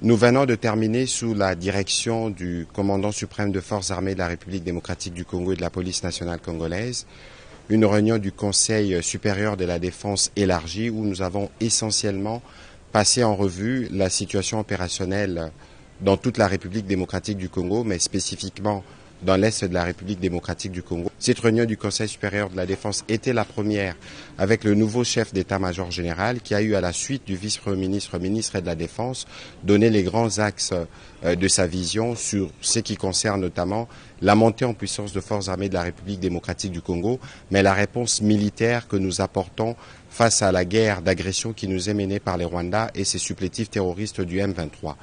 Nous venons de terminer sous la direction du commandant suprême de forces armées de la République démocratique du Congo et de la police nationale congolaise une réunion du Conseil supérieur de la défense élargie où nous avons essentiellement passé en revue la situation opérationnelle dans toute la République démocratique du Congo, mais spécifiquement dans l'Est de la République démocratique du Congo. Cette réunion du Conseil supérieur de la défense était la première avec le nouveau chef d'état-major général qui a eu à la suite du vice-premier ministre, ministre de la Défense, donné les grands axes de sa vision sur ce qui concerne notamment la montée en puissance de forces armées de la République démocratique du Congo, mais la réponse militaire que nous apportons face à la guerre d'agression qui nous est menée par les Rwandais et ses supplétifs terroristes du M23.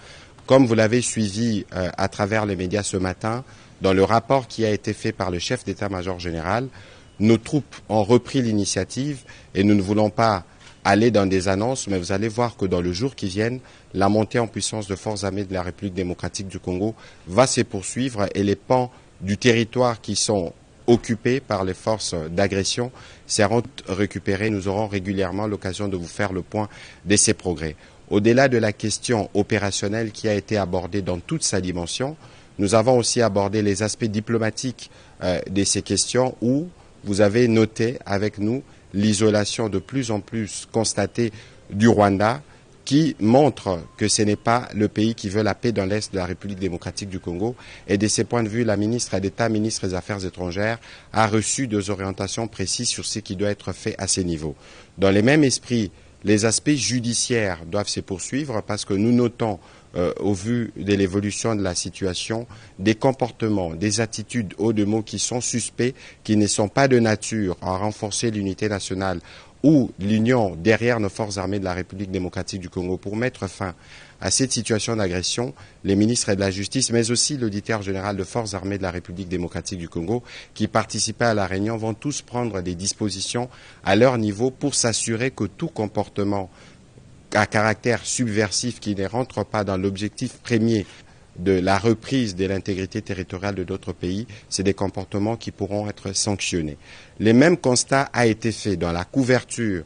Comme vous l'avez suivi à travers les médias ce matin, dans le rapport qui a été fait par le chef d'état-major général, nos troupes ont repris l'initiative et nous ne voulons pas aller dans des annonces, mais vous allez voir que dans le jour qui vient, la montée en puissance de forces armées de la République démocratique du Congo va se poursuivre et les pans du territoire qui sont occupés par les forces d'agression seront récupérés. Nous aurons régulièrement l'occasion de vous faire le point de ces progrès. Au-delà de la question opérationnelle qui a été abordée dans toute sa dimension, nous avons aussi abordé les aspects diplomatiques de ces questions où vous avez noté avec nous l'isolation de plus en plus constatée du Rwanda qui montre que ce n'est pas le pays qui veut la paix dans l'Est de la République démocratique du Congo. Et de ce point de vue, la ministre d'État, ministre des Affaires étrangères, a reçu des orientations précises sur ce qui doit être fait à ces niveaux. Dans le même esprit, les aspects judiciaires doivent se poursuivre parce que nous notons au vu de l'évolution de la situation, des comportements, des attitudes, hauts de mots qui sont suspects, qui ne sont pas de nature à renforcer l'unité nationale ou l'union derrière nos forces armées de la République démocratique du Congo pour mettre fin à cette situation d'agression, les ministres de la Justice, mais aussi l'auditeur général de forces armées de la République démocratique du Congo, qui participaient à la réunion, vont tous prendre des dispositions à leur niveau pour s'assurer que tout comportement à caractère subversif qui ne rentre pas dans l'objectif premier de la reprise de l'intégrité territoriale de d'autres pays, c'est des comportements qui pourront être sanctionnés. Le même constat a été fait dans la couverture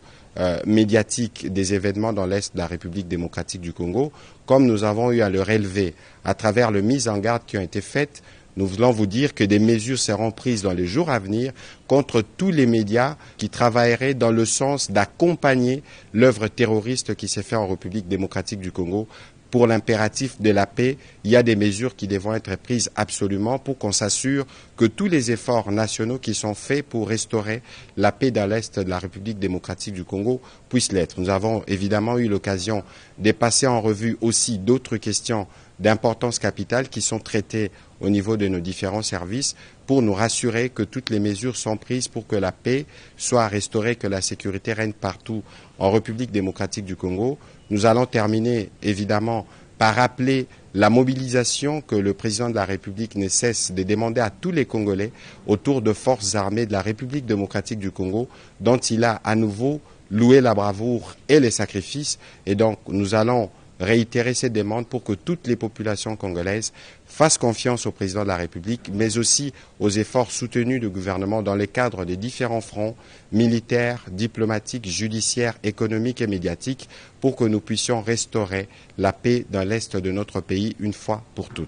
médiatique des événements dans l'Est de la République démocratique du Congo, comme nous avons eu à le relever à travers les mises en garde qui ont été faites. Nous voulons vous dire que des mesures seront prises dans les jours à venir contre tous les médias qui travailleraient dans le sens d'accompagner l'œuvre terroriste qui s'est faite en République démocratique du Congo. Pour l'impératif de la paix, il y a des mesures qui devront être prises absolument pour qu'on s'assure que tous les efforts nationaux qui sont faits pour restaurer la paix dans l'Est de la République démocratique du Congo puissent l'être. Nous avons évidemment eu l'occasion de passer en revue aussi d'autres questions d'importance capitale qui sont traitées au niveau de nos différents services pour nous rassurer que toutes les mesures sont prises pour que la paix soit restaurée, que la sécurité règne partout en République démocratique du Congo. Nous allons terminer évidemment par rappeler la mobilisation que le président de la République ne cesse de demander à tous les Congolais autour de forces armées de la République démocratique du Congo dont il a à nouveau loué la bravoure et les sacrifices. Et donc nous allons réitérer ces demandes pour que toutes les populations congolaises fassent confiance au président de la République, mais aussi aux efforts soutenus du gouvernement dans le cadre des différents fronts militaires, diplomatiques, judiciaires, économiques et médiatiques pour que nous puissions restaurer la paix dans l'Est de notre pays une fois pour toutes.